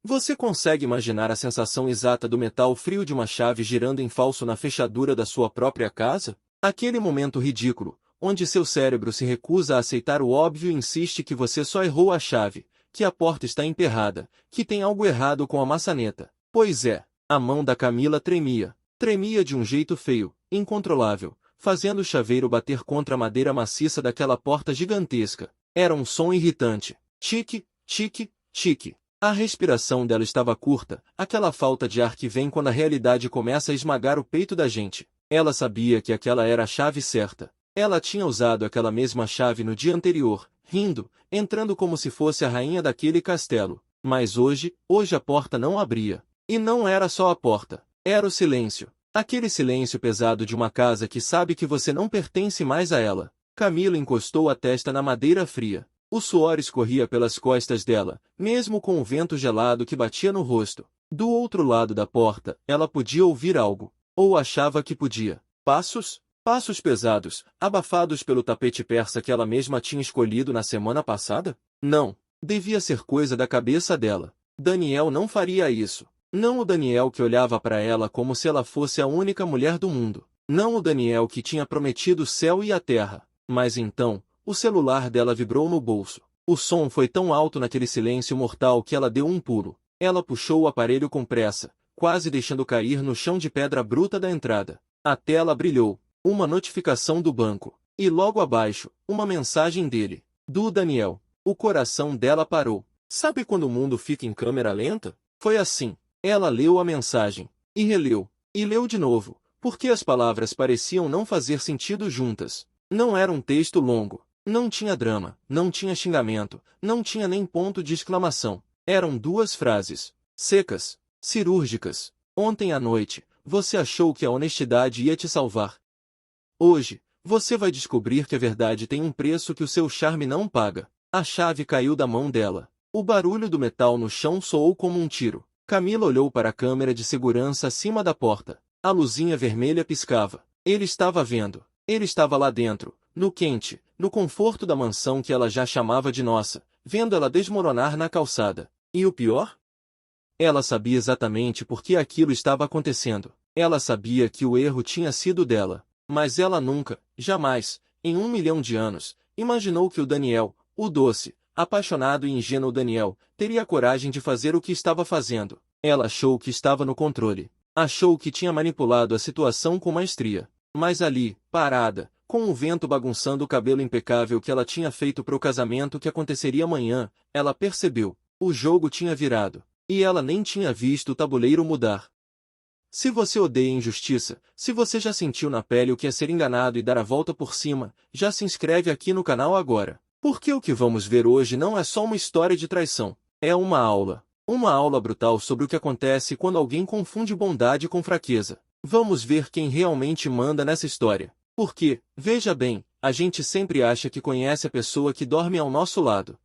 Você consegue imaginar a sensação exata do metal frio de uma chave girando em falso na fechadura da sua própria casa? Aquele momento ridículo, onde seu cérebro se recusa a aceitar o óbvio e insiste que você só errou a chave, que a porta está emperrada, que tem algo errado com a maçaneta. Pois é, a mão da Camila tremia. Tremia de um jeito feio, incontrolável, fazendo o chaveiro bater contra a madeira maciça daquela porta gigantesca. Era um som irritante. Tique, tique, tique. A respiração dela estava curta, aquela falta de ar que vem quando a realidade começa a esmagar o peito da gente. Ela sabia que aquela era a chave certa. Ela tinha usado aquela mesma chave no dia anterior, rindo, entrando como se fosse a rainha daquele castelo. Mas hoje a porta não abria. E não era só a porta. Era o silêncio. Aquele silêncio pesado de uma casa que sabe que você não pertence mais a ela. Camila encostou a testa na madeira fria. O suor escorria pelas costas dela, mesmo com o vento gelado que batia no rosto. Do outro lado da porta, ela podia ouvir algo. Ou achava que podia. Passos? Passos pesados, abafados pelo tapete persa que ela mesma tinha escolhido na semana passada? Não. Devia ser coisa da cabeça dela. Daniel não faria isso. Não o Daniel que olhava para ela como se ela fosse a única mulher do mundo. Não o Daniel que tinha prometido o céu e a terra. Mas então, o celular dela vibrou no bolso. O som foi tão alto naquele silêncio mortal que ela deu um pulo. Ela puxou o aparelho com pressa, quase deixando cair no chão de pedra bruta da entrada. A tela brilhou. Uma notificação do banco. E logo abaixo, uma mensagem dele. Do Daniel. O coração dela parou. Sabe quando o mundo fica em câmera lenta? Foi assim. Ela leu a mensagem. E releu. E leu de novo, porque as palavras pareciam não fazer sentido juntas. Não era um texto longo. Não tinha drama, não tinha xingamento, não tinha nem ponto de exclamação. Eram duas frases. Secas. Cirúrgicas. Ontem à noite, você achou que a honestidade ia te salvar. Hoje, você vai descobrir que a verdade tem um preço que o seu charme não paga. A chave caiu da mão dela. O barulho do metal no chão soou como um tiro. Camila olhou para a câmera de segurança acima da porta. A luzinha vermelha piscava. Ele estava vendo. Ele estava lá dentro, no quente, no conforto da mansão que ela já chamava de nossa, vendo ela desmoronar na calçada. E o pior? Ela sabia exatamente por que aquilo estava acontecendo. Ela sabia que o erro tinha sido dela. Mas ela nunca, jamais, em 1 milhão de anos, imaginou que o Daniel, o doce, apaixonado e ingênuo Daniel, teria a coragem de fazer o que estava fazendo. Ela achou que estava no controle. Achou que tinha manipulado a situação com maestria. Mas ali, parada, com o vento bagunçando o cabelo impecável que ela tinha feito para o casamento que aconteceria amanhã, ela percebeu. O jogo tinha virado. E ela nem tinha visto o tabuleiro mudar. Se você odeia injustiça, se você já sentiu na pele o que é ser enganado e dar a volta por cima, já se inscreve aqui no canal agora. Porque o que vamos ver hoje não é só uma história de traição. É uma aula. Uma aula brutal sobre o que acontece quando alguém confunde bondade com fraqueza. Vamos ver quem realmente manda nessa história. Porque, veja bem, a gente sempre acha que conhece a pessoa que dorme ao nosso lado.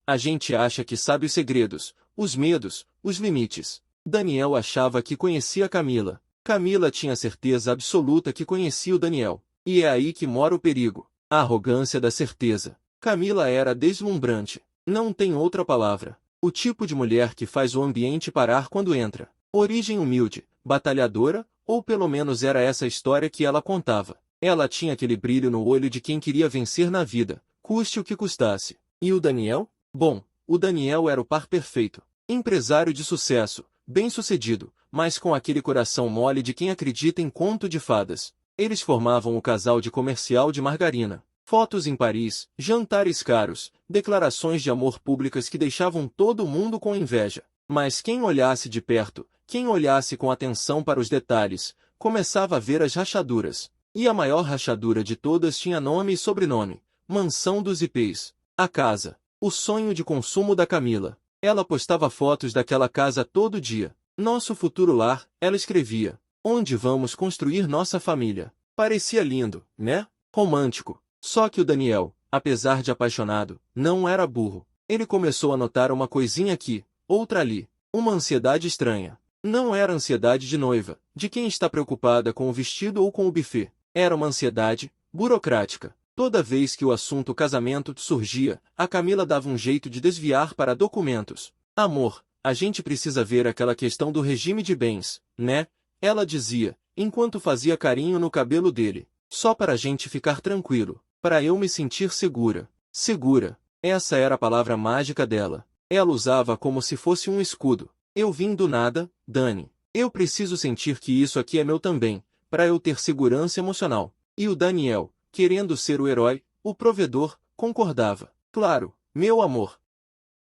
A gente acha que sabe os segredos, os medos, os limites. Daniel achava que conhecia Camila. Camila tinha certeza absoluta que conhecia o Daniel. E é aí que mora o perigo. A arrogância da certeza. Camila era deslumbrante. Não tem outra palavra. O tipo de mulher que faz o ambiente parar quando entra. Origem humilde, batalhadora, ou pelo menos era essa a história que ela contava. Ela tinha aquele brilho no olho de quem queria vencer na vida, custe o que custasse. E o Daniel? Bom, o Daniel era o par perfeito. Empresário de sucesso, bem-sucedido, mas com aquele coração mole de quem acredita em conto de fadas. Eles formavam o casal de comercial de margarina. Fotos em Paris, jantares caros, declarações de amor públicas que deixavam todo mundo com inveja. Mas quem olhasse de perto, quem olhasse com atenção para os detalhes, começava a ver as rachaduras. E a maior rachadura de todas tinha nome e sobrenome. Mansão dos Ipês. A casa. O sonho de consumo da Camila. Ela postava fotos daquela casa todo dia. Nosso futuro lar, ela escrevia. Onde vamos construir nossa família. Parecia lindo, né? Romântico. Só que o Daniel, apesar de apaixonado, não era burro. Ele começou a notar uma coisinha aqui, outra ali. Uma ansiedade estranha. Não era ansiedade de noiva, de quem está preocupada com o vestido ou com o buffet. Era uma ansiedade burocrática. Toda vez que o assunto casamento surgia, a Camila dava um jeito de desviar para documentos. Amor, a gente precisa ver aquela questão do regime de bens, né? Ela dizia, enquanto fazia carinho no cabelo dele. Só para a gente ficar tranquilo, para eu me sentir segura. Segura. Essa era a palavra mágica dela. Ela usava como se fosse um escudo. Eu vim do nada, Dani. Eu preciso sentir que isso aqui é meu também, para eu ter segurança emocional. E o Daniel, querendo ser o herói, o provedor, concordava. Claro, meu amor.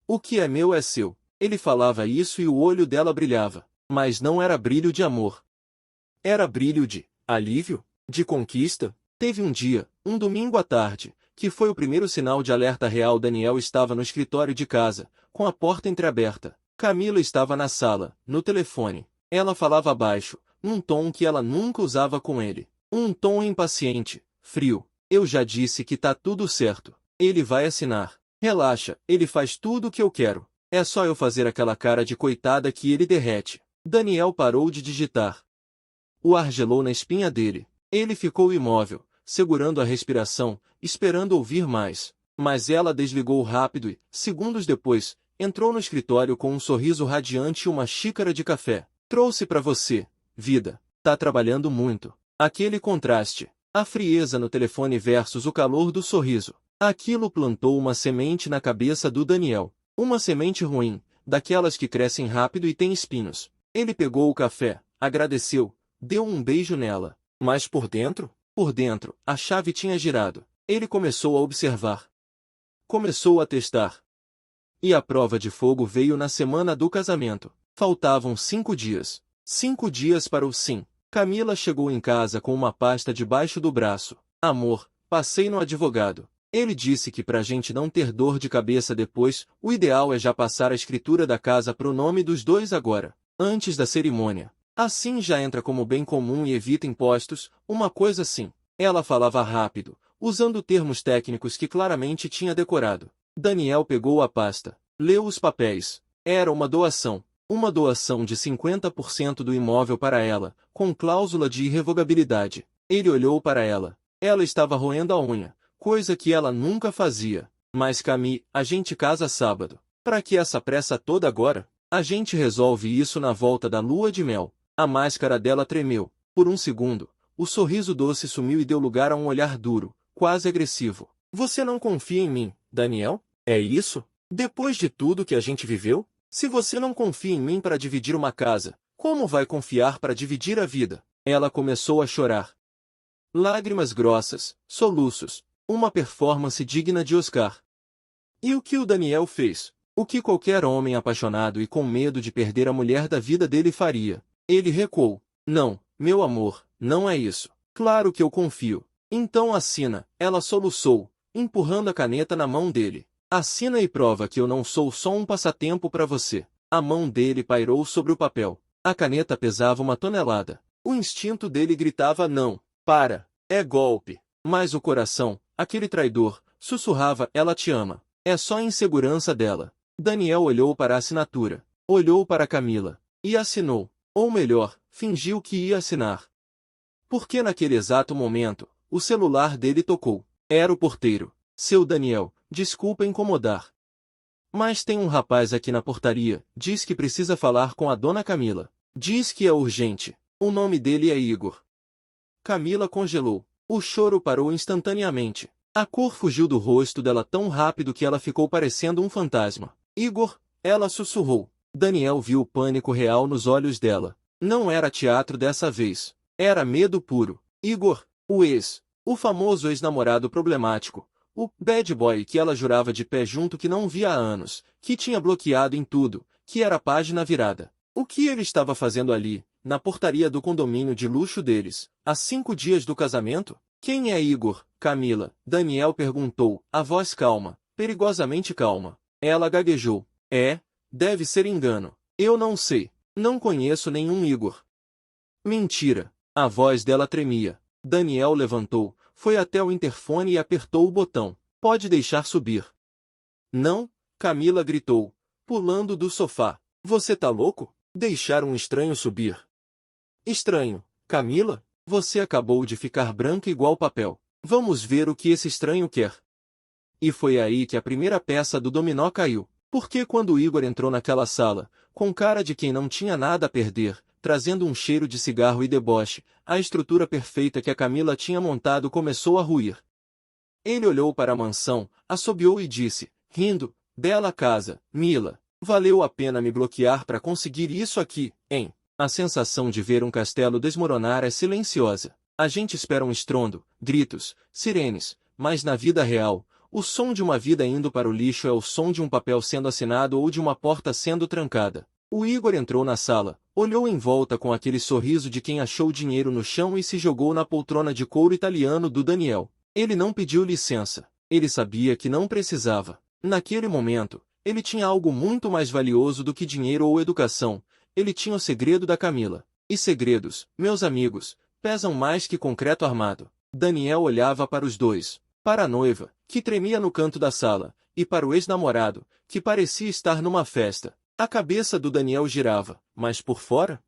O que é meu é seu. Ele falava isso e o olho dela brilhava. Mas não era brilho de amor. Era brilho de alívio, de conquista. Teve um dia, um domingo à tarde, que foi o primeiro sinal de alerta real. Daniel estava no escritório de casa, com a porta entreaberta. Camila estava na sala, no telefone. Ela falava baixo, num tom que ela nunca usava com ele. Um tom impaciente, frio. Eu já disse que tá tudo certo. Ele vai assinar. Relaxa, ele faz tudo o que eu quero. É só eu fazer aquela cara de coitada que ele derrete. Daniel parou de digitar. O ar gelou na espinha dele. Ele ficou imóvel, segurando a respiração, esperando ouvir mais. Mas ela desligou rápido e, segundos depois, entrou no escritório com um sorriso radiante e uma xícara de café. Trouxe para você, vida. Tá trabalhando muito. Aquele contraste, a frieza no telefone versus o calor do sorriso. Aquilo plantou uma semente na cabeça do Daniel. Uma semente ruim, daquelas que crescem rápido e têm espinhos. Ele pegou o café, agradeceu, deu um beijo nela. Mas por dentro, a chave tinha girado. Ele começou a observar. Começou a testar. E a prova de fogo veio na semana do casamento. Faltavam 5 dias. 5 dias para o sim. Camila chegou em casa com uma pasta debaixo do braço. Amor, passei no advogado. Ele disse que pra gente não ter dor de cabeça depois, o ideal é já passar a escritura da casa pro nome dos dois agora, antes da cerimônia. Assim já entra como bem comum e evita impostos, uma coisa assim. Ela falava rápido, usando termos técnicos que claramente tinha decorado. Daniel pegou a pasta, leu os papéis. Era uma doação. Uma doação de 50% do imóvel para ela, com cláusula de irrevogabilidade. Ele olhou para ela. Ela estava roendo a unha, coisa que ela nunca fazia. Mas Cami, a gente casa sábado. Para que essa pressa toda agora? A gente resolve isso na volta da lua de mel. A máscara dela tremeu. Por um segundo, o sorriso doce sumiu e deu lugar a um olhar duro, quase agressivo. Você não confia em mim, Daniel? É isso? Depois de tudo que a gente viveu? Se você não confia em mim para dividir uma casa, como vai confiar para dividir a vida? Ela começou a chorar. Lágrimas grossas, soluços, uma performance digna de Oscar. E o que o Daniel fez? O que qualquer homem apaixonado e com medo de perder a mulher da vida dele faria? Ele recuou. Não, meu amor, não é isso. Claro que eu confio. Então assina, ela soluçou, empurrando a caneta na mão dele. Assina e prova que eu não sou só um passatempo para você. A mão dele pairou sobre o papel. A caneta pesava 1 tonelada. O instinto dele gritava não, para, é golpe. Mas o coração, aquele traidor, sussurrava, ela te ama. É só a insegurança dela. Daniel olhou para a assinatura. Olhou para Camila. E assinou. Ou melhor, fingiu que ia assinar. Porque naquele exato momento, o celular dele tocou. Era o porteiro. Seu Daniel, desculpa incomodar. Mas tem um rapaz aqui na portaria, diz que precisa falar com a dona Camila. Diz que é urgente. O nome dele é Igor. Camila congelou. O choro parou instantaneamente. A cor fugiu do rosto dela tão rápido que ela ficou parecendo um fantasma. Igor, ela sussurrou. Daniel viu o pânico real nos olhos dela. Não era teatro dessa vez. Era medo puro. Igor, o famoso ex-namorado problemático. O bad boy que ela jurava de pé junto que não via há anos, que tinha bloqueado em tudo, que era página virada. O que ele estava fazendo ali, na portaria do condomínio de luxo deles, há 5 dias do casamento? Quem é Igor, Camila? Daniel perguntou, a voz calma, perigosamente calma. Ela gaguejou. Deve ser engano. Eu não sei. Não conheço nenhum Igor. Mentira. A voz dela tremia. Daniel levantou, foi até o interfone e apertou o botão. Pode deixar subir. Não, Camila gritou, pulando do sofá. Você tá louco? Deixar um estranho subir. Estranho, Camila? Você acabou de ficar branca igual papel. Vamos ver o que esse estranho quer. E foi aí que a primeira peça do dominó caiu. Porque quando Igor entrou naquela sala, com cara de quem não tinha nada a perder, trazendo um cheiro de cigarro e deboche. A estrutura perfeita que a Camila tinha montado começou a ruir. Ele olhou para a mansão, assobiou e disse, rindo, bela casa, Mila. Valeu a pena me bloquear para conseguir isso aqui, hein? A sensação de ver um castelo desmoronar é silenciosa. A gente espera um estrondo, gritos, sirenes, mas na vida real, o som de uma vida indo para o lixo é o som de um papel sendo assinado ou de uma porta sendo trancada. O Igor entrou na sala, olhou em volta com aquele sorriso de quem achou dinheiro no chão e se jogou na poltrona de couro italiano do Daniel. Ele não pediu licença. Ele sabia que não precisava. Naquele momento, ele tinha algo muito mais valioso do que dinheiro ou educação. Ele tinha o segredo da Camila. E segredos, meus amigos, pesam mais que concreto armado. Daniel olhava para os dois. Para a noiva, que tremia no canto da sala, e para o ex-namorado, que parecia estar numa festa. A cabeça do Daniel girava, mas por fora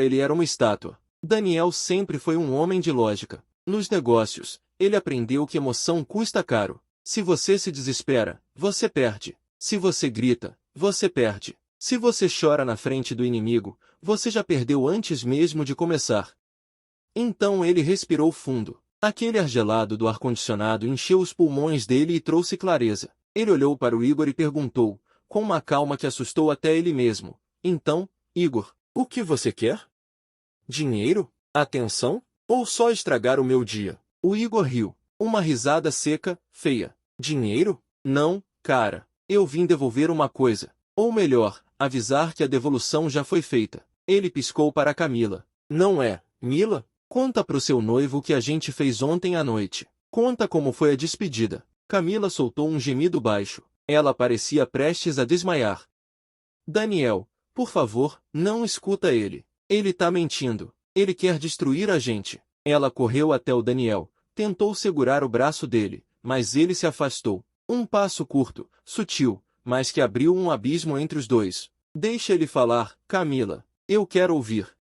ele era uma estátua. Daniel sempre foi um homem de lógica. Nos negócios, ele aprendeu que emoção custa caro. Se você se desespera, você perde. Se você grita, você perde. Se você chora na frente do inimigo, você já perdeu antes mesmo de começar. Então ele respirou fundo. Aquele ar gelado do ar-condicionado encheu os pulmões dele e trouxe clareza. Ele olhou para o Igor e perguntou, com uma calma que assustou até ele mesmo. Então, Igor, o que você quer? Dinheiro? Atenção? Ou só estragar o meu dia? O Igor riu. Uma risada seca, feia. Dinheiro? Não, cara. Eu vim devolver uma coisa. Ou melhor, avisar que a devolução já foi feita. Ele piscou para Camila. Não é, Mila? Conta pro seu noivo o que a gente fez ontem à noite. Conta como foi a despedida. Camila soltou um gemido baixo. Ela parecia prestes a desmaiar. Daniel, por favor, não escuta ele. Ele tá mentindo. Ele quer destruir a gente. Ela correu até o Daniel. Tentou segurar o braço dele, mas ele se afastou. Um passo curto, sutil, mas que abriu um abismo entre os dois. Deixa ele falar, Camila. Eu quero ouvir.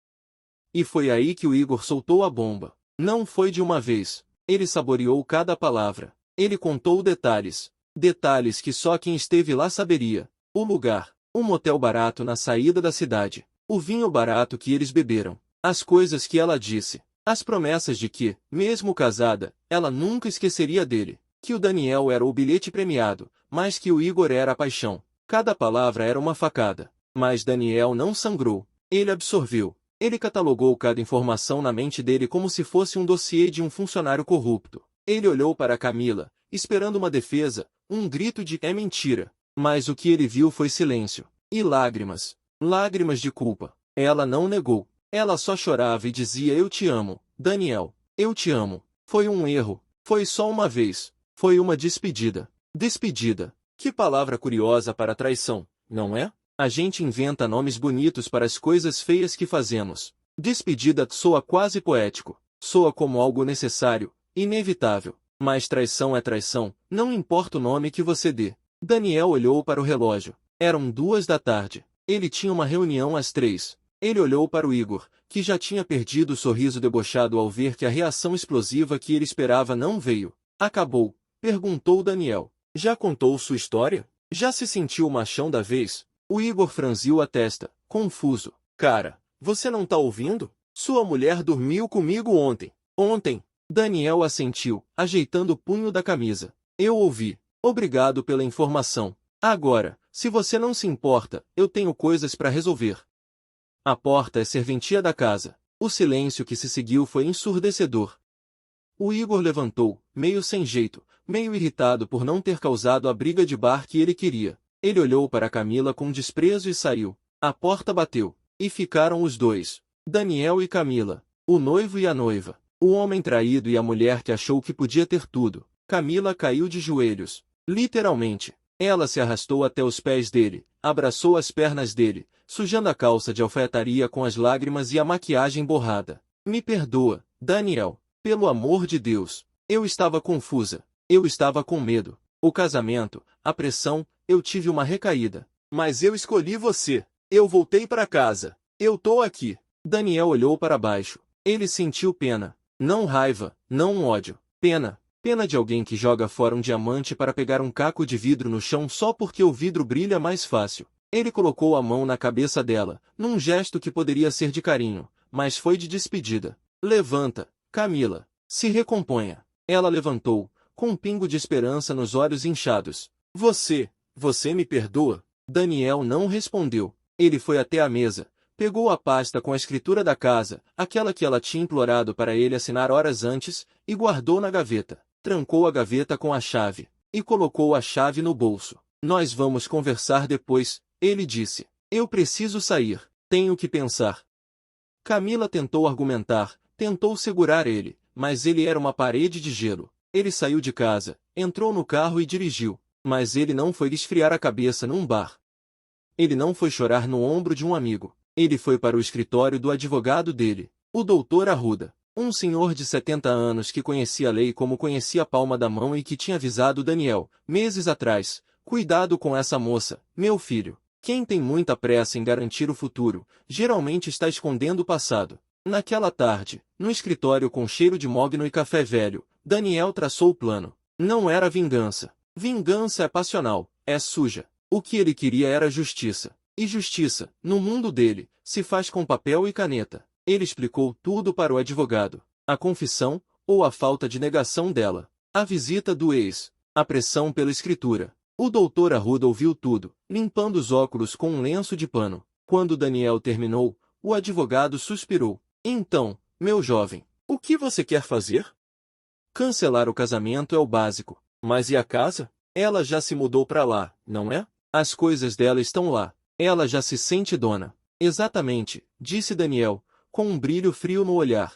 E foi aí que o Igor soltou a bomba. Não foi de uma vez. Ele saboreou cada palavra. Ele contou detalhes. Detalhes que só quem esteve lá saberia. O lugar. Um motel barato na saída da cidade. O vinho barato que eles beberam. As coisas que ela disse. As promessas de que, mesmo casada, ela nunca esqueceria dele. Que o Daniel era o bilhete premiado, mas que o Igor era a paixão. Cada palavra era uma facada. Mas Daniel não sangrou. Ele absorveu. Ele catalogou cada informação na mente dele como se fosse um dossiê de um funcionário corrupto. Ele olhou para Camila, esperando uma defesa, um grito de "é mentira". Mas o que ele viu foi silêncio. E lágrimas. Lágrimas de culpa. Ela não negou. Ela só chorava e dizia "eu te amo, Daniel. Eu te amo". Foi um erro. Foi só uma vez. Foi uma despedida. Despedida. Que palavra curiosa para traição, não é? A gente inventa nomes bonitos para as coisas feias que fazemos. Despedida soa quase poético. Soa como algo necessário, inevitável. Mas traição é traição, não importa o nome que você dê. Daniel olhou para o relógio. Eram 2 da tarde. Ele tinha uma reunião às 3. Ele olhou para o Igor, que já tinha perdido o sorriso debochado ao ver que a reação explosiva que ele esperava não veio. Acabou? Perguntou Daniel. Já contou sua história? Já se sentiu o machão da vez? O Igor franziu a testa, confuso. Cara, você não tá ouvindo? Sua mulher dormiu comigo ontem. Ontem. Daniel assentiu, ajeitando o punho da camisa. Eu ouvi. Obrigado pela informação. Agora, se você não se importa, eu tenho coisas para resolver. A porta é serventia da casa. O silêncio que se seguiu foi ensurdecedor. O Igor levantou, meio sem jeito, meio irritado por não ter causado a briga de bar que ele queria. Ele olhou para Camila com desprezo e saiu. A porta bateu. E ficaram os dois. Daniel e Camila. O noivo e a noiva. O homem traído e a mulher que achou que podia ter tudo. Camila caiu de joelhos. Literalmente. Ela se arrastou até os pés dele, abraçou as pernas dele, sujando a calça de alfaiataria com as lágrimas e a maquiagem borrada. Me perdoa, Daniel. Pelo amor de Deus. Eu estava confusa. Eu estava com medo. O casamento, a pressão, eu tive uma recaída. Mas eu escolhi você. Eu voltei para casa. Eu tô aqui. Daniel olhou para baixo. Ele sentiu pena. Não raiva, não ódio. Pena. Pena de alguém que joga fora um diamante para pegar um caco de vidro no chão só porque o vidro brilha mais fácil. Ele colocou a mão na cabeça dela, num gesto que poderia ser de carinho, mas foi de despedida. Levanta, Camila. Se recomponha. Ela levantou, com um pingo de esperança nos olhos inchados. Você me perdoa? Daniel não respondeu. Ele foi até a mesa, pegou a pasta com a escritura da casa, aquela que ela tinha implorado para ele assinar horas antes, e guardou na gaveta. Trancou a gaveta com a chave, e colocou a chave no bolso. Nós vamos conversar depois, ele disse. Eu preciso sair, tenho que pensar. Camila tentou argumentar, tentou segurar ele, mas ele era uma parede de gelo. Ele saiu de casa, entrou no carro e dirigiu, mas ele não foi esfriar a cabeça num bar. Ele não foi chorar no ombro de um amigo. Ele foi para o escritório do advogado dele, o Dr. Arruda, um senhor de 70 anos que conhecia a lei como conhecia a palma da mão e que tinha avisado Daniel, meses atrás, cuidado com essa moça, meu filho. Quem tem muita pressa em garantir o futuro, geralmente está escondendo o passado. Naquela tarde, no escritório com cheiro de mogno e café velho, Daniel traçou o plano. Não era vingança. Vingança é passional, é suja. O que ele queria era justiça. E justiça, no mundo dele, se faz com papel e caneta. Ele explicou tudo para o advogado. A confissão, ou a falta de negação dela. A visita do ex. A pressão pela escritura. O doutor Arruda ouviu tudo, limpando os óculos com um lenço de pano. Quando Daniel terminou, o advogado suspirou. Então, meu jovem, o que você quer fazer? Cancelar o casamento é o básico. Mas e a casa? Ela já se mudou para lá, não é? As coisas dela estão lá. Ela já se sente dona. Exatamente, disse Daniel, com um brilho frio no olhar.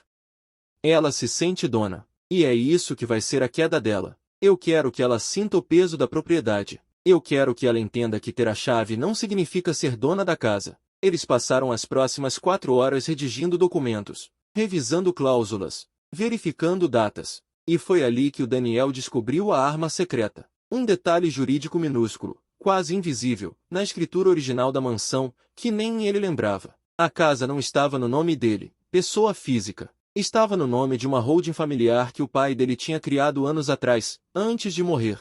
Ela se sente dona. E é isso que vai ser a queda dela. Eu quero que ela sinta o peso da propriedade. Eu quero que ela entenda que ter a chave não significa ser dona da casa. Eles passaram as próximas 4 horas redigindo documentos, revisando cláusulas, verificando datas. E foi ali que o Daniel descobriu a arma secreta. Um detalhe jurídico minúsculo, quase invisível, na escritura original da mansão, que nem ele lembrava. A casa não estava no nome dele, pessoa física. Estava no nome de uma holding familiar que o pai dele tinha criado anos atrás, antes de morrer.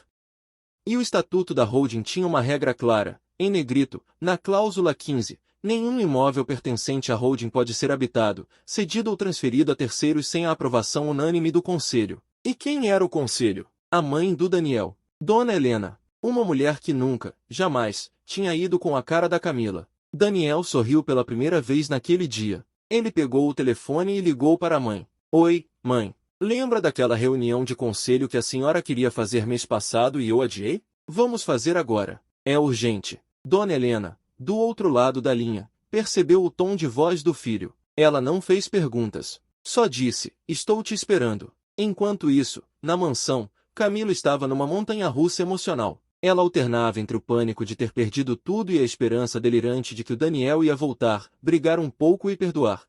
E o estatuto da holding tinha uma regra clara, em negrito, na cláusula 15, nenhum imóvel pertencente à holding pode ser habitado, cedido ou transferido a terceiros sem a aprovação unânime do conselho. E quem era o conselho? A mãe do Daniel, Dona Helena, uma mulher que nunca, jamais, tinha ido com a cara da Camila. Daniel sorriu pela primeira vez naquele dia. Ele pegou o telefone e ligou para a mãe. Oi, mãe. Lembra daquela reunião de conselho que a senhora queria fazer mês passado e eu adiei? Vamos fazer agora. É urgente. Dona Helena, do outro lado da linha, percebeu o tom de voz do filho. Ela não fez perguntas. Só disse, estou te esperando. Enquanto isso, na mansão, Camila estava numa montanha-russa emocional. Ela alternava entre o pânico de ter perdido tudo e a esperança delirante de que o Daniel ia voltar, brigar um pouco e perdoar.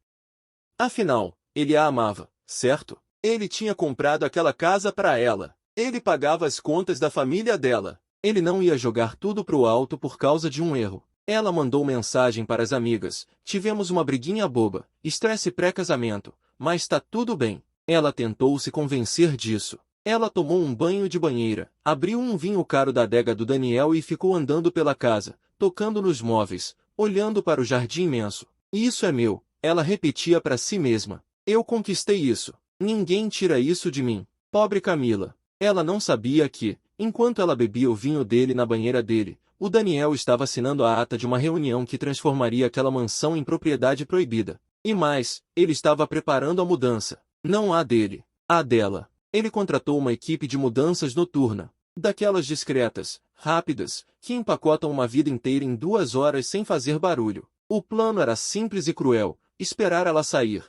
Afinal, ele a amava, certo? Ele tinha comprado aquela casa para ela. Ele pagava as contas da família dela. Ele não ia jogar tudo pro alto por causa de um erro. Ela mandou mensagem para as amigas. Tivemos uma briguinha boba, estresse pré-casamento, mas tá tudo bem. Ela tentou se convencer disso. Ela tomou um banho de banheira, abriu um vinho caro da adega do Daniel e ficou andando pela casa, tocando nos móveis, olhando para o jardim imenso. Isso é meu, ela repetia para si mesma. Eu conquistei isso. Ninguém tira isso de mim. Pobre Camila. Ela não sabia que, enquanto ela bebia o vinho dele na banheira dele, o Daniel estava assinando a ata de uma reunião que transformaria aquela mansão em propriedade proibida. E mais, ele estava preparando a mudança. Não a dele, a dela. Ele contratou uma equipe de mudanças noturna, daquelas discretas, rápidas, que empacotam uma vida inteira em 2 horas sem fazer barulho. O plano era simples e cruel, esperar ela sair.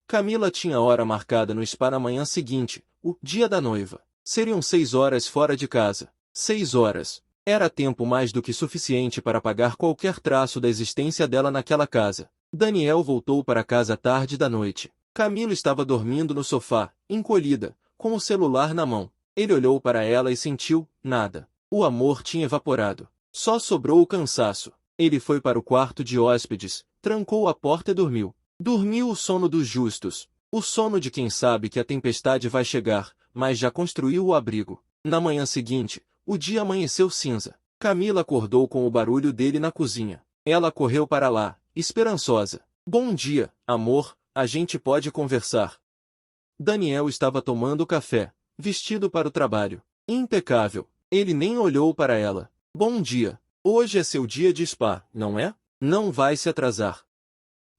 Camila tinha hora marcada no spa na manhã seguinte, o dia da noiva. Seriam 6 horas fora de casa. 6 horas. Era tempo mais do que suficiente para apagar qualquer traço da existência dela naquela casa. Daniel voltou para casa tarde da noite. Camila estava dormindo no sofá, encolhida, com o celular na mão. Ele olhou para ela e sentiu, nada. O amor tinha evaporado. Só sobrou o cansaço. Ele foi para o quarto de hóspedes, trancou a porta e dormiu. Dormiu o sono dos justos. O sono de quem sabe que a tempestade vai chegar, mas já construiu o abrigo. Na manhã seguinte, o dia amanheceu cinza. Camila acordou com o barulho dele na cozinha. Ela correu para lá, esperançosa. Bom dia, amor, a gente pode conversar. Daniel estava tomando café, vestido para o trabalho. Impecável. Ele nem olhou para ela. Bom dia. Hoje é seu dia de spa, não é? Não vai se atrasar.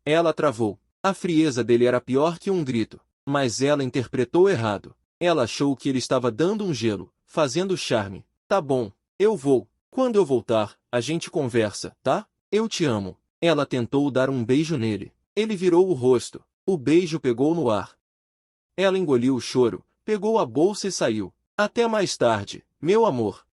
Ela travou. A frieza dele era pior que um grito. Mas ela interpretou errado. Ela achou que ele estava dando um gelo, fazendo charme. Tá bom, eu vou. Quando eu voltar, a gente conversa, tá? Eu te amo. Ela tentou dar um beijo nele. Ele virou o rosto. O beijo pegou no ar. Ela engoliu o choro, pegou a bolsa e saiu. Até mais tarde, meu amor.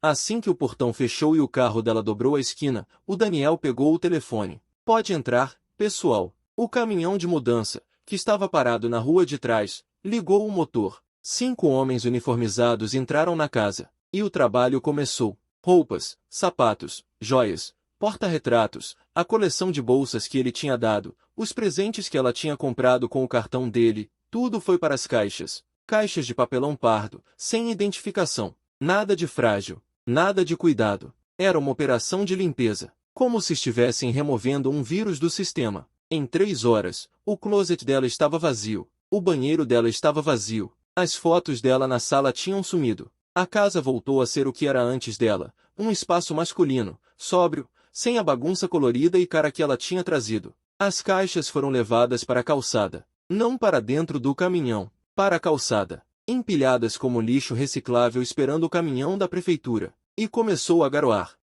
Assim que o portão fechou e o carro dela dobrou a esquina, o Daniel pegou o telefone. Pode entrar, pessoal. O caminhão de mudança, que estava parado na rua de trás, ligou o motor. 5 homens uniformizados entraram na casa. E o trabalho começou. Roupas, sapatos, joias, porta-retratos, a coleção de bolsas que ele tinha dado, os presentes que ela tinha comprado com o cartão dele, tudo foi para as caixas. Caixas de papelão pardo, sem identificação. Nada de frágil, nada de cuidado. Era uma operação de limpeza, como se estivessem removendo um vírus do sistema. Em 3 horas, o closet dela estava vazio, o banheiro dela estava vazio, as fotos dela na sala tinham sumido. A casa voltou a ser o que era antes dela, um espaço masculino, sóbrio, sem a bagunça colorida e cara que ela tinha trazido. As caixas foram levadas para a calçada, não para dentro do caminhão, para a calçada, empilhadas como lixo reciclável esperando o caminhão da prefeitura, e começou a garoar.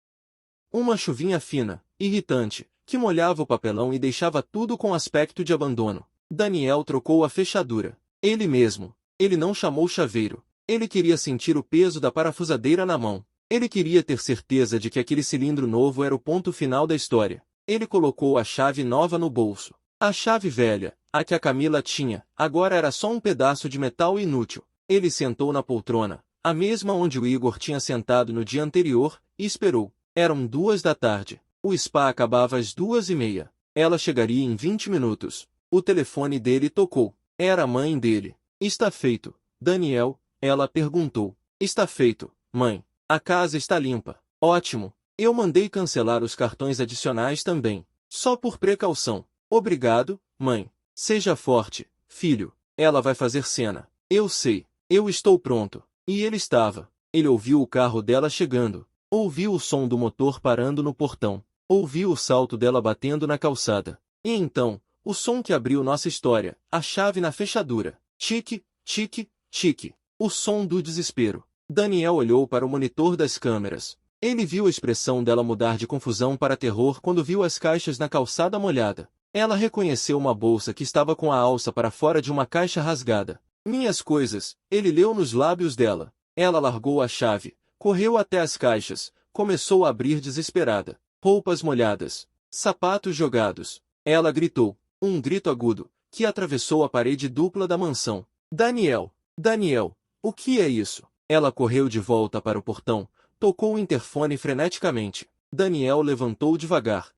Uma chuvinha fina, irritante, que molhava o papelão e deixava tudo com aspecto de abandono. Daniel trocou a fechadura. Ele mesmo. Ele não chamou chaveiro. Ele queria sentir o peso da parafusadeira na mão. Ele queria ter certeza de que aquele cilindro novo era o ponto final da história. Ele colocou a chave nova no bolso. A chave velha, a que a Camila tinha, agora era só um pedaço de metal inútil. Ele sentou na poltrona, a mesma onde o Igor tinha sentado no dia anterior, e esperou. Eram 2 da tarde. O spa acabava às 2:30. Ela chegaria em 20 minutos. O telefone dele tocou. Era a mãe dele. Está feito, Daniel. Ela perguntou. Está feito, mãe. A casa está limpa. Ótimo. Eu mandei cancelar os cartões adicionais também. Só por precaução. Obrigado, mãe. Seja forte, filho. Ela vai fazer cena. Eu sei. Eu estou pronto. E ele estava. Ele ouviu o carro dela chegando. Ouviu o som do motor parando no portão. Ouviu o salto dela batendo na calçada. E então, o som que abriu nossa história. A chave na fechadura. Tique, tique, tique. O som do desespero. Daniel olhou para o monitor das câmeras. Ele viu a expressão dela mudar de confusão para terror quando viu as caixas na calçada molhada. Ela reconheceu uma bolsa que estava com a alça para fora de uma caixa rasgada. Minhas coisas, ele leu nos lábios dela. Ela largou a chave, correu até as caixas, começou a abrir desesperada. Roupas molhadas, sapatos jogados. Ela gritou, um grito agudo, que atravessou a parede dupla da mansão. Daniel! Daniel! O que é isso? Ela correu de volta para o portão, tocou o interfone freneticamente. Daniel levantou devagar.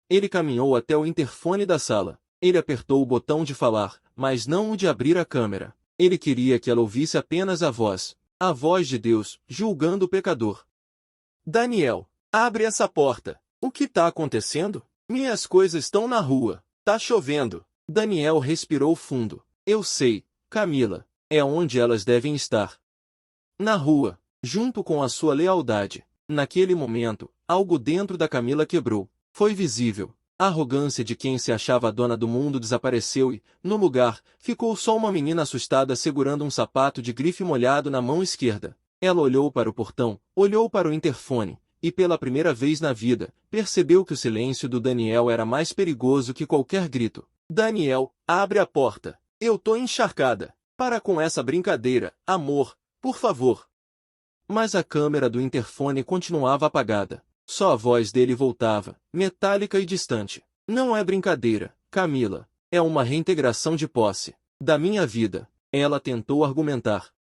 Ele caminhou até o interfone da sala. Ele apertou o botão de falar, mas não o de abrir a câmera. Ele queria que ela ouvisse apenas a voz de Deus, julgando o pecador. Daniel, abre essa porta. O que está acontecendo? Minhas coisas estão na rua. Tá chovendo. Daniel respirou fundo. Eu sei, Camila. É onde elas devem estar. Na rua, junto com a sua lealdade. Naquele momento, algo dentro da Camila quebrou. Foi visível. A arrogância de quem se achava a dona do mundo desapareceu e, no lugar, ficou só uma menina assustada segurando um sapato de grife molhado na mão esquerda. Ela olhou para o portão, olhou para o interfone, e pela primeira vez na vida, percebeu que o silêncio do Daniel era mais perigoso que qualquer grito. Daniel, abre a porta. Eu tô encharcada. Para com essa brincadeira, amor, por favor. Mas a câmera do interfone continuava apagada. Só a voz dele voltava, metálica e distante. Não é brincadeira, Camila. É uma reintegração de posse. Da minha vida. Ela tentou argumentar.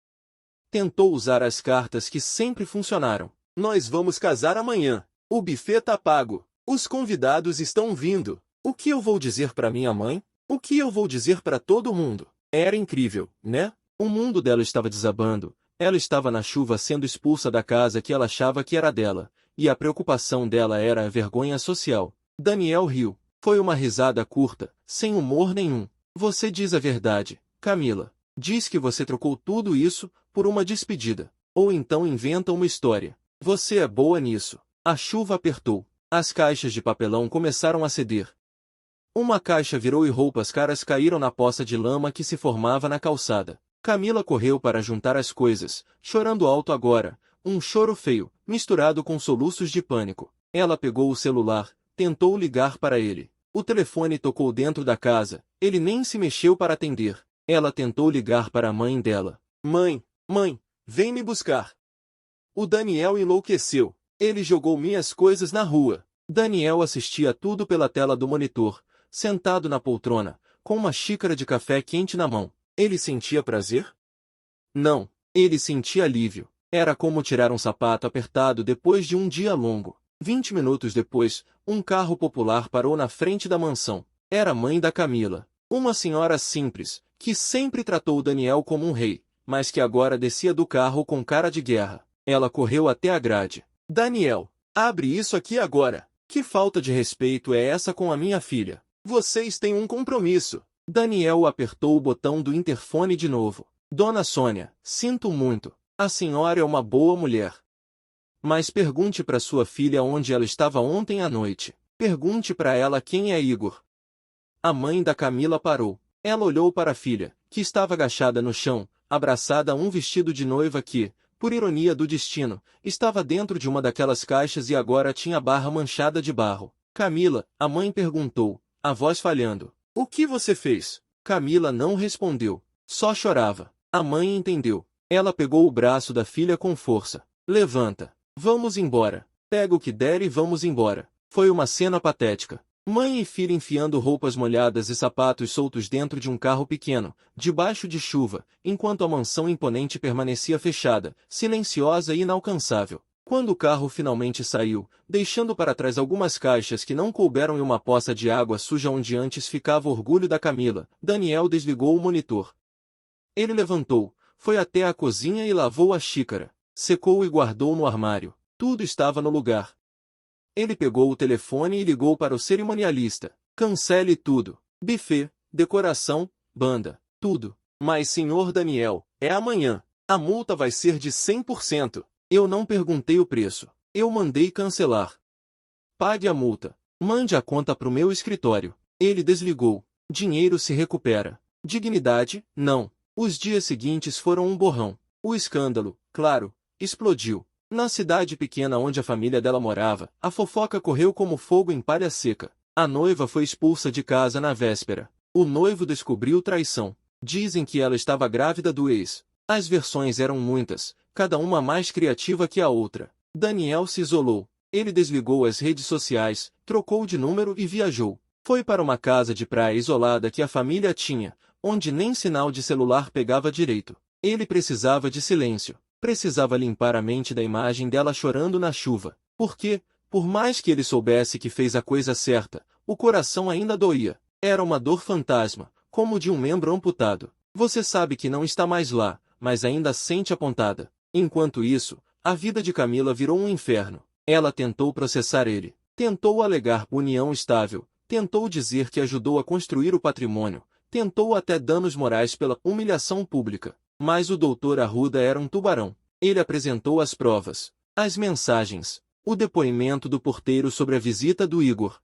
Tentou usar as cartas que sempre funcionaram. Nós vamos casar amanhã. O buffet tá pago. Os convidados estão vindo. O que eu vou dizer para minha mãe? O que eu vou dizer para todo mundo? Era incrível, né? O mundo dela estava desabando. Ela estava na chuva sendo expulsa da casa que ela achava que era dela, e a preocupação dela era a vergonha social. Daniel riu. Foi uma risada curta, sem humor nenhum. Você diz a verdade, Camila. Diz que você trocou tudo isso por uma despedida. Ou então inventa uma história. Você é boa nisso. A chuva apertou. As caixas de papelão começaram a ceder. Uma caixa virou e roupas caras caíram na poça de lama que se formava na calçada. Camila correu para juntar as coisas, chorando alto agora, um choro feio, misturado com soluços de pânico. Ela pegou o celular, tentou ligar para ele. O telefone tocou dentro da casa, ele nem se mexeu para atender. Ela tentou ligar para a mãe dela. Mãe, vem me buscar. O Daniel enlouqueceu. Ele jogou minhas coisas na rua. Daniel assistia tudo pela tela do monitor, sentado na poltrona, com uma xícara de café quente na mão. Ele sentia prazer? Não, ele sentia alívio. Era como tirar um sapato apertado depois de um dia longo. 20 minutos depois, um carro popular parou na frente da mansão. Era a mãe da Camila. Uma senhora simples, que sempre tratou o Daniel como um rei, mas que agora descia do carro com cara de guerra. Ela correu até a grade. Daniel, abre isso aqui agora. Que falta de respeito é essa com a minha filha? Vocês têm um compromisso. Daniel apertou o botão do interfone de novo. Dona Sônia, sinto muito. A senhora é uma boa mulher. Mas pergunte para sua filha onde ela estava ontem à noite. Pergunte para ela quem é Igor. A mãe da Camila parou. Ela olhou para a filha, que estava agachada no chão, abraçada a um vestido de noiva que, por ironia do destino, estava dentro de uma daquelas caixas e agora tinha a barra manchada de barro. Camila, a mãe perguntou, a voz falhando. O que você fez? Camila não respondeu. Só chorava. A mãe entendeu. Ela pegou o braço da filha com força. Levanta. Vamos embora. Pega o que der e vamos embora. Foi uma cena patética. Mãe e filha enfiando roupas molhadas e sapatos soltos dentro de um carro pequeno, debaixo de chuva, enquanto a mansão imponente permanecia fechada, silenciosa e inalcançável. Quando o carro finalmente saiu, deixando para trás algumas caixas que não couberam em uma poça de água suja onde antes ficava o orgulho da Camila, Daniel desligou o monitor. Ele levantou, foi até a cozinha e lavou a xícara, secou e guardou no armário. Tudo estava no lugar. Ele pegou o telefone e ligou para o cerimonialista. Cancele tudo. Buffet, decoração, banda, tudo. Mas senhor Daniel, é amanhã. A multa vai ser de 100%. Eu não perguntei o preço. Eu mandei cancelar. Pague a multa. Mande a conta para o meu escritório. Ele desligou. Dinheiro se recupera. Dignidade, não. Os dias seguintes foram um borrão. O escândalo, claro, explodiu. Na cidade pequena onde a família dela morava, a fofoca correu como fogo em palha seca. A noiva foi expulsa de casa na véspera. O noivo descobriu traição. Dizem que ela estava grávida do ex. As versões eram muitas, cada uma mais criativa que a outra. Daniel se isolou. Ele desligou as redes sociais, trocou de número e viajou. Foi para uma casa de praia isolada que a família tinha, onde nem sinal de celular pegava direito. Ele precisava de silêncio. Precisava limpar a mente da imagem dela chorando na chuva. Porque, por mais que ele soubesse que fez a coisa certa, o coração ainda doía. Era uma dor fantasma, como de um membro amputado. Você sabe que não está mais lá, mas ainda sente a pontada. Enquanto isso, a vida de Camila virou um inferno. Ela tentou processar ele. Tentou alegar união estável. Tentou dizer que ajudou a construir o patrimônio. Tentou até danos morais pela humilhação pública. Mas o doutor Arruda era um tubarão. Ele apresentou as provas, as mensagens, o depoimento do porteiro sobre a visita do Igor.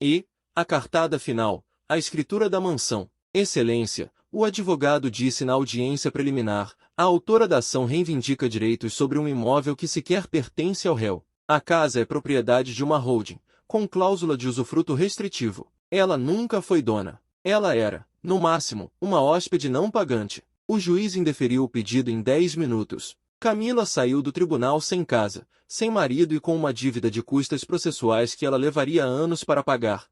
E, a cartada final, a escritura da mansão. Excelência, o advogado disse na audiência preliminar, a autora da ação reivindica direitos sobre um imóvel que sequer pertence ao réu. A casa é propriedade de uma holding, com cláusula de usufruto restritivo. Ela nunca foi dona. Ela era, no máximo, uma hóspede não pagante. O juiz indeferiu o pedido em 10 minutos. Camila saiu do tribunal sem casa, sem marido e com uma dívida de custas processuais que ela levaria anos para pagar.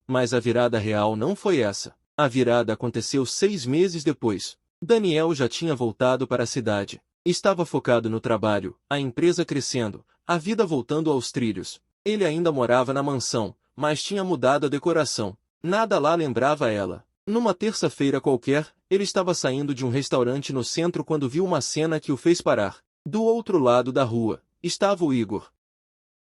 Mas a virada real não foi essa. A virada aconteceu 6 meses depois. Daniel já tinha voltado para a cidade. Estava focado no trabalho, a empresa crescendo, a vida voltando aos trilhos. Ele ainda morava na mansão, mas tinha mudado a decoração. Nada lá lembrava ela. Numa terça-feira qualquer, Ele estava saindo de um restaurante no centro quando viu uma cena que o fez parar. Do outro lado da rua, estava o Igor.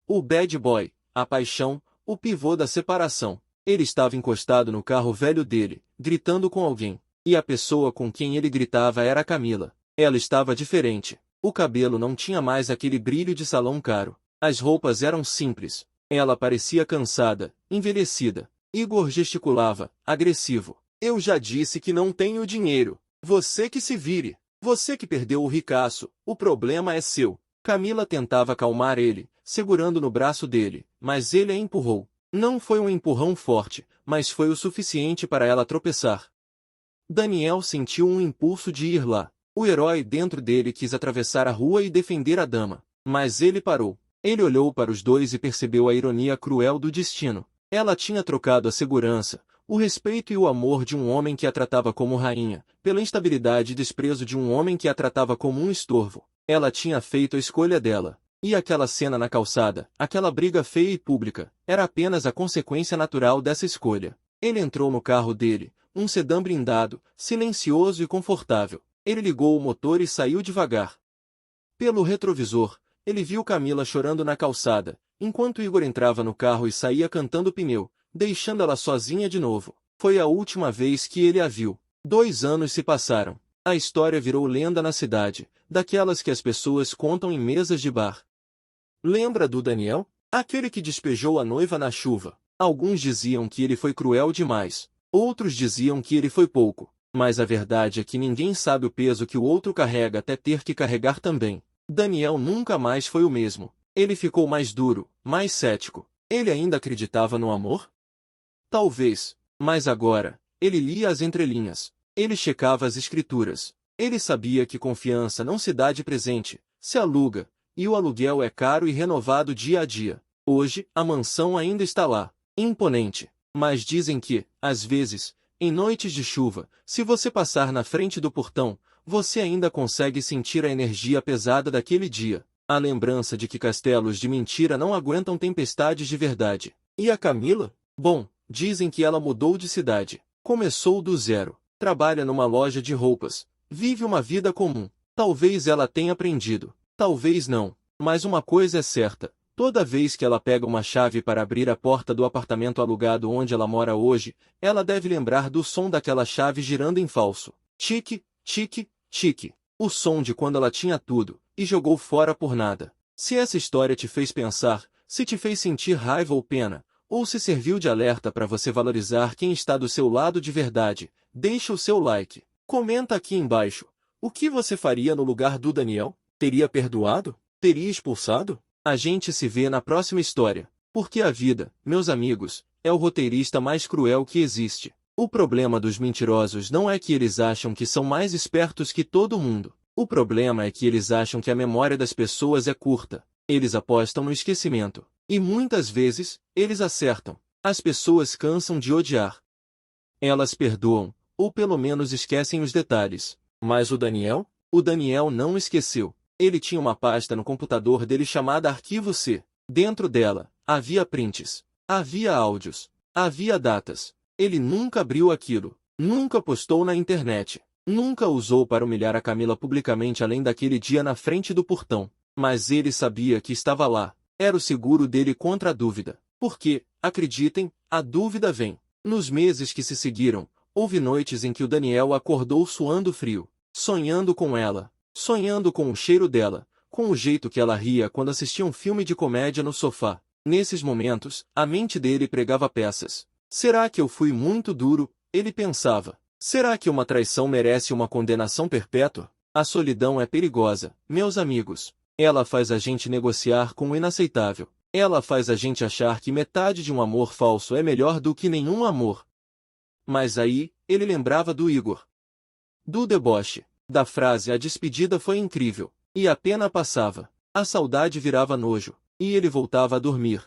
O bad boy, a paixão, o pivô da separação. Ele estava encostado no carro velho dele, gritando com alguém. E a pessoa com quem ele gritava era a Camila. Ela estava diferente. O cabelo não tinha mais aquele brilho de salão caro. As roupas eram simples. Ela parecia cansada, envelhecida. Igor gesticulava, agressivo. Eu já disse que não tenho dinheiro. Você que se vire. Você que perdeu o ricaço. O problema é seu. Camila tentava acalmar ele, segurando no braço dele, mas ele a empurrou. Não foi um empurrão forte, mas foi o suficiente para ela tropeçar. Daniel sentiu um impulso de ir lá. O herói dentro dele quis atravessar a rua e defender a dama. Mas ele parou. Ele olhou para os dois e percebeu a ironia cruel do destino. Ela tinha trocado a segurança, o respeito e o amor de um homem que a tratava como rainha, pela instabilidade e desprezo de um homem que a tratava como um estorvo. Ela tinha feito a escolha dela. E aquela cena na calçada, aquela briga feia e pública, era apenas a consequência natural dessa escolha. Ele entrou no carro dele, um sedã blindado, silencioso e confortável. Ele ligou o motor e saiu devagar. Pelo retrovisor, ele viu Camila chorando na calçada, enquanto Igor entrava no carro e saía cantando pneu, deixando ela sozinha de novo. Foi a última vez que ele a viu. 2 anos se passaram. A história virou lenda na cidade, daquelas que as pessoas contam em mesas de bar. Lembra do Daniel? Aquele que despejou a noiva na chuva. Alguns diziam que ele foi cruel demais. Outros diziam que ele foi pouco. Mas a verdade é que ninguém sabe o peso que o outro carrega até ter que carregar também. Daniel nunca mais foi o mesmo. Ele ficou mais duro, mais cético. Ele ainda acreditava no amor? Talvez. Mas agora, ele lia as entrelinhas. Ele checava as escrituras. Ele sabia que confiança não se dá de presente, se aluga, e o aluguel é caro e renovado dia a dia. Hoje, a mansão ainda está lá, imponente. Mas dizem que, às vezes, em noites de chuva, se você passar na frente do portão, você ainda consegue sentir a energia pesada daquele dia. A lembrança de que castelos de mentira não aguentam tempestades de verdade. E a Camila? Bom, dizem que ela mudou de cidade. Começou do zero. Trabalha numa loja de roupas. Vive uma vida comum. Talvez ela tenha aprendido. Talvez não. Mas uma coisa é certa. Toda vez que ela pega uma chave para abrir a porta do apartamento alugado onde ela mora hoje, ela deve lembrar do som daquela chave girando em falso. Tique, tique, tique. O som de quando ela tinha tudo, e jogou fora por nada. Se essa história te fez pensar, se te fez sentir raiva ou pena, ou se serviu de alerta para você valorizar quem está do seu lado de verdade, deixa o seu like. Comenta aqui embaixo. O que você faria no lugar do Daniel? Teria perdoado? Teria expulsado? A gente se vê na próxima história. Porque a vida, meus amigos, é o roteirista mais cruel que existe. O problema dos mentirosos não é que eles acham que são mais espertos que todo mundo. O problema é que eles acham que a memória das pessoas é curta. Eles apostam no esquecimento. E muitas vezes, eles acertam. As pessoas cansam de odiar. Elas perdoam, ou pelo menos esquecem os detalhes. Mas o Daniel? O Daniel não esqueceu. Ele tinha uma pasta no computador dele chamada Arquivo C. Dentro dela, havia prints. Havia áudios. Havia datas. Ele nunca abriu aquilo. Nunca postou na internet. Nunca usou para humilhar a Camila publicamente além daquele dia na frente do portão. Mas ele sabia que estava lá. Era o seguro dele contra a dúvida. Porque, acreditem, a dúvida vem. Nos meses que se seguiram, houve noites em que o Daniel acordou suando frio, sonhando com ela, sonhando com o cheiro dela, com o jeito que ela ria quando assistia um filme de comédia no sofá. Nesses momentos, a mente dele pregava peças. Será que eu fui muito duro? Ele pensava. Será que uma traição merece uma condenação perpétua? A solidão é perigosa, meus amigos. Ela faz a gente negociar com o inaceitável. Ela faz a gente achar que metade de um amor falso é melhor do que nenhum amor. Mas aí, ele lembrava do Igor. Do deboche. Da frase "a despedida foi incrível", e a pena passava. A saudade virava nojo, e ele voltava a dormir.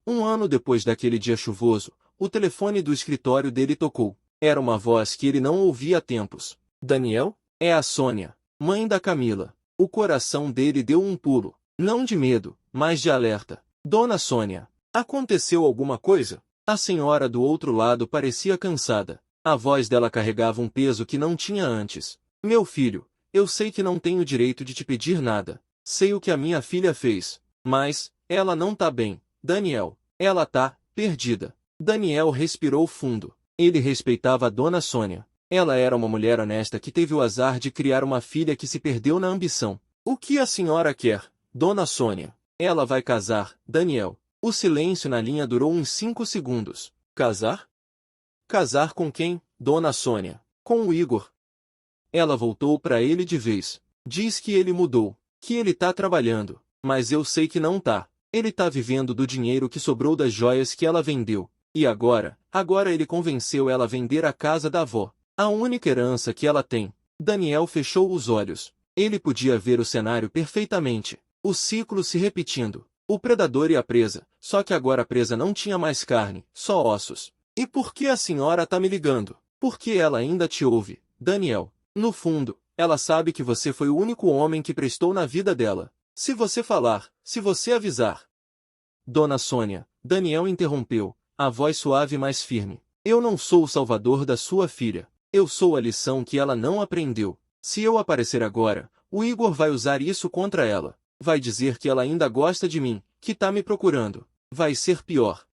1 ano depois daquele dia chuvoso, o telefone do escritório dele tocou. Era uma voz que ele não ouvia há tempos. Daniel? É a Sônia, mãe da Camila. O coração dele deu um pulo. Não de medo, mas de alerta. Dona Sônia, aconteceu alguma coisa? A senhora do outro lado parecia cansada. A voz dela carregava um peso que não tinha antes. Meu filho, eu sei que não tenho direito de te pedir nada. Sei o que a minha filha fez. Mas, ela não tá bem, Daniel. Ela tá perdida. Daniel respirou fundo. Ele respeitava a dona Sônia. Ela era uma mulher honesta que teve o azar de criar uma filha que se perdeu na ambição. O que a senhora quer, dona Sônia? Ela vai casar, Daniel. O silêncio na linha durou uns 5 segundos. Casar? Casar com quem, dona Sônia? Com o Igor. Ela voltou para ele de vez. Diz que ele mudou, que ele tá trabalhando, mas eu sei que não tá. Ele tá vivendo do dinheiro que sobrou das joias que ela vendeu. E agora ele convenceu ela a vender a casa da avó. A única herança que ela tem. Daniel fechou os olhos. Ele podia ver o cenário perfeitamente. O ciclo se repetindo. O predador e a presa, só que agora a presa não tinha mais carne, só ossos. E por que a senhora tá me ligando? Porque ela ainda te ouve, Daniel. No fundo, ela sabe que você foi o único homem que prestou na vida dela. Se você falar, se você avisar. Dona Sônia, Daniel interrompeu, a voz suave mais firme. Eu não sou o salvador da sua filha. Eu sou a lição que ela não aprendeu. Se eu aparecer agora, o Igor vai usar isso contra ela. Vai dizer que ela ainda gosta de mim, que tá me procurando. Vai ser pior.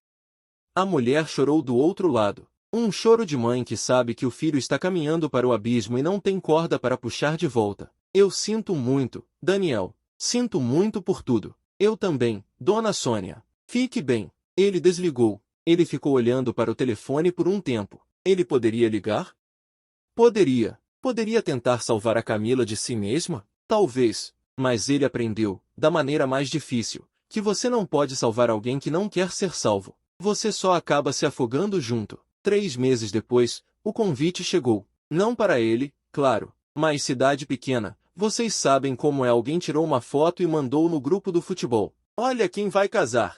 A mulher chorou do outro lado. Um choro de mãe que sabe que o filho está caminhando para o abismo e não tem corda para puxar de volta. Eu sinto muito, Daniel. Sinto muito por tudo. Eu também, dona Sônia. Fique bem. Ele desligou. Ele ficou olhando para o telefone por um tempo. Ele poderia ligar? Poderia. Poderia tentar salvar a Camila de si mesma? Talvez. Mas ele aprendeu, da maneira mais difícil, que você não pode salvar alguém que não quer ser salvo. Você só acaba se afogando junto. 3 meses depois, o convite chegou. Não para ele, claro, mas cidade pequena. Vocês sabem como é, alguém tirou uma foto e mandou no grupo do futebol. Olha quem vai casar.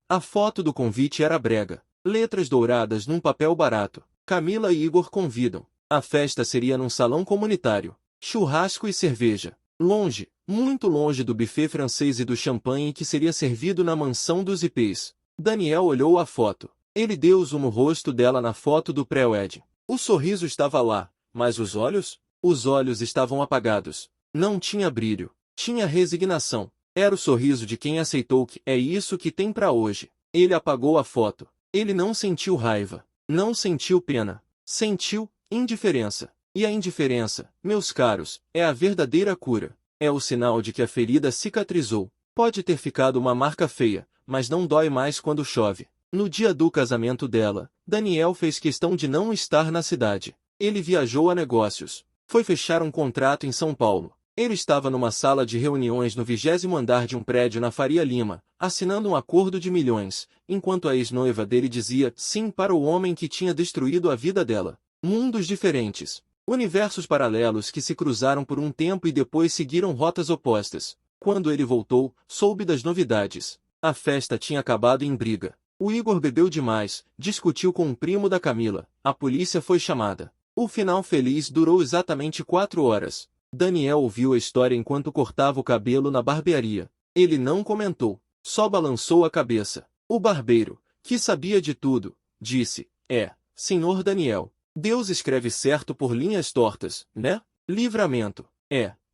A foto do convite era brega. Letras douradas num papel barato. Camila e Igor convidam. A festa seria num salão comunitário. Churrasco e cerveja. Longe, muito longe do buffet francês e do champanhe que seria servido na mansão dos IPs. Daniel olhou a foto. Ele deu zoom no rosto dela na foto do pré-wed. O sorriso estava lá, mas os olhos? Os olhos estavam apagados. Não tinha brilho. Tinha resignação. Era o sorriso de quem aceitou que é isso que tem pra hoje. Ele apagou a foto. Ele não sentiu raiva. Não sentiu pena. Sentiu indiferença. E a indiferença, meus caros, é a verdadeira cura. É o sinal de que a ferida cicatrizou. Pode ter ficado uma marca feia, mas não dói mais quando chove. No dia do casamento dela, Daniel fez questão de não estar na cidade. Ele viajou a negócios. Foi fechar um contrato em São Paulo. Ele estava numa sala de reuniões no 20º andar de um prédio na Faria Lima, assinando um acordo de milhões, enquanto a ex-noiva dele dizia sim para o homem que tinha destruído a vida dela. Mundos diferentes. Universos paralelos que se cruzaram por um tempo e depois seguiram rotas opostas. Quando ele voltou, soube das novidades. A festa tinha acabado em briga. O Igor bebeu demais, discutiu com um primo da Camila. A polícia foi chamada. O final feliz durou exatamente 4 horas. Daniel ouviu a história enquanto cortava o cabelo na barbearia. Ele não comentou, só balançou a cabeça. O barbeiro, que sabia de tudo, disse, senhor Daniel. Deus escreve certo por linhas tortas, né? Livramento.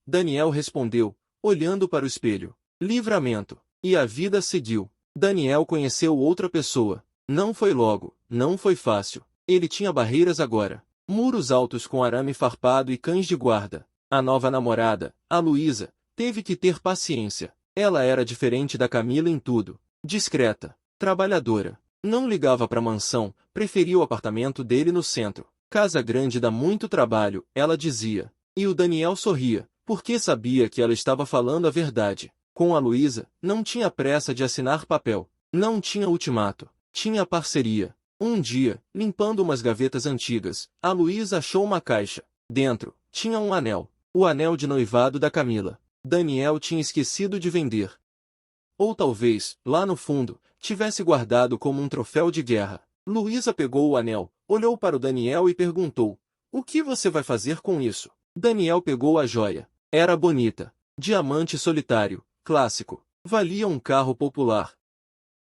Daniel respondeu, olhando para o espelho. Livramento. E a vida seguiu. Daniel conheceu outra pessoa. Não foi logo, não foi fácil. Ele tinha barreiras agora. Muros altos com arame farpado e cães de guarda. A nova namorada, a Luísa, teve que ter paciência. Ela era diferente da Camila em tudo. Discreta, trabalhadora. Não ligava para a mansão, preferia o apartamento dele no centro. Casa grande dá muito trabalho, ela dizia. E o Daniel sorria, porque sabia que ela estava falando a verdade. Com a Luísa, não tinha pressa de assinar papel. Não tinha ultimato. Tinha parceria. Um dia, limpando umas gavetas antigas, a Luísa achou uma caixa. Dentro, tinha um anel. O anel de noivado da Camila. Daniel tinha esquecido de vender. Ou talvez, lá no fundo, tivesse guardado como um troféu de guerra. Luísa pegou o anel, olhou para o Daniel e perguntou, o que você vai fazer com isso? Daniel pegou a joia. Era bonita. Diamante solitário, clássico. Valia um carro popular.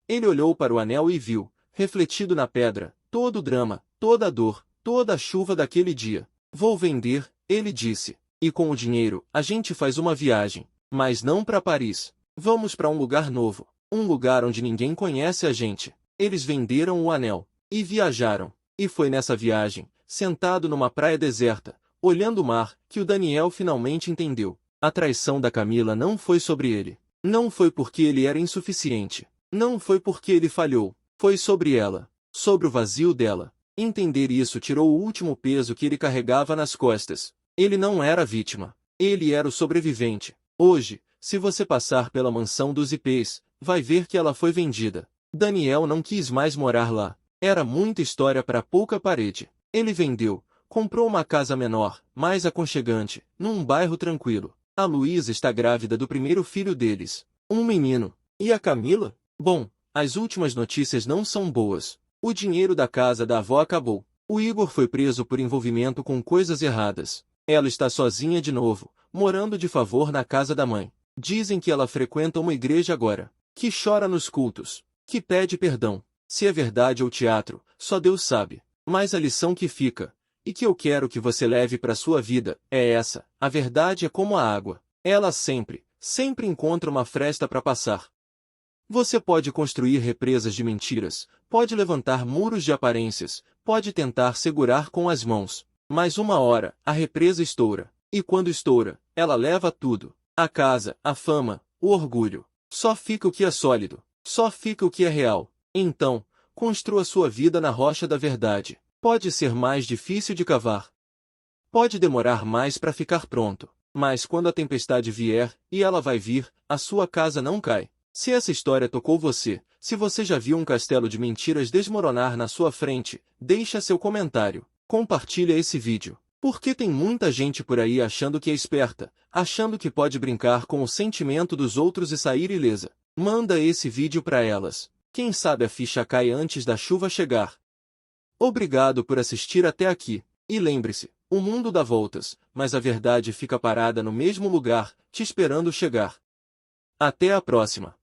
Ele olhou para o anel e viu, refletido na pedra, todo o drama, toda a dor, toda a chuva daquele dia. Vou vender, ele disse. E com o dinheiro, a gente faz uma viagem. Mas não para Paris. Vamos para um lugar novo. Um lugar onde ninguém conhece a gente. Eles venderam o anel. E viajaram. E foi nessa viagem, sentado numa praia deserta, olhando o mar, que o Daniel finalmente entendeu. A traição da Camila não foi sobre ele. Não foi porque ele era insuficiente. Não foi porque ele falhou. Foi sobre ela. Sobre o vazio dela. Entender isso tirou o último peso que ele carregava nas costas. Ele não era a vítima. Ele era o sobrevivente. Hoje, se você passar pela mansão dos IPs, vai ver que ela foi vendida. Daniel não quis mais morar lá. Era muita história para pouca parede. Ele vendeu, comprou uma casa menor, mais aconchegante, num bairro tranquilo. A Luísa está grávida do primeiro filho deles. Um menino. E a Camila? Bom, as últimas notícias não são boas. O dinheiro da casa da avó acabou. O Igor foi preso por envolvimento com coisas erradas. Ela está sozinha de novo, morando de favor na casa da mãe. Dizem que ela frequenta uma igreja agora, que chora nos cultos, que pede perdão. Se é verdade ou teatro, só Deus sabe. Mas a lição que fica, e que eu quero que você leve para sua vida, é essa: a verdade é como a água. Ela sempre encontra uma fresta para passar. Você pode construir represas de mentiras, pode levantar muros de aparências, pode tentar segurar com as mãos. Mas uma hora, a represa estoura. E quando estoura, ela leva tudo. A casa, a fama, o orgulho. Só fica o que é sólido. Só fica o que é real. Então, construa sua vida na rocha da verdade. Pode ser mais difícil de cavar. Pode demorar mais para ficar pronto. Mas quando a tempestade vier, e ela vai vir, a sua casa não cai. Se essa história tocou você, se você já viu um castelo de mentiras desmoronar na sua frente, deixa seu comentário. Compartilha esse vídeo. Porque tem muita gente por aí achando que é esperta, achando que pode brincar com o sentimento dos outros e sair ilesa. Manda esse vídeo para elas. Quem sabe a ficha cai antes da chuva chegar. Obrigado por assistir até aqui. E lembre-se, o mundo dá voltas, mas a verdade fica parada no mesmo lugar, te esperando chegar. Até a próxima.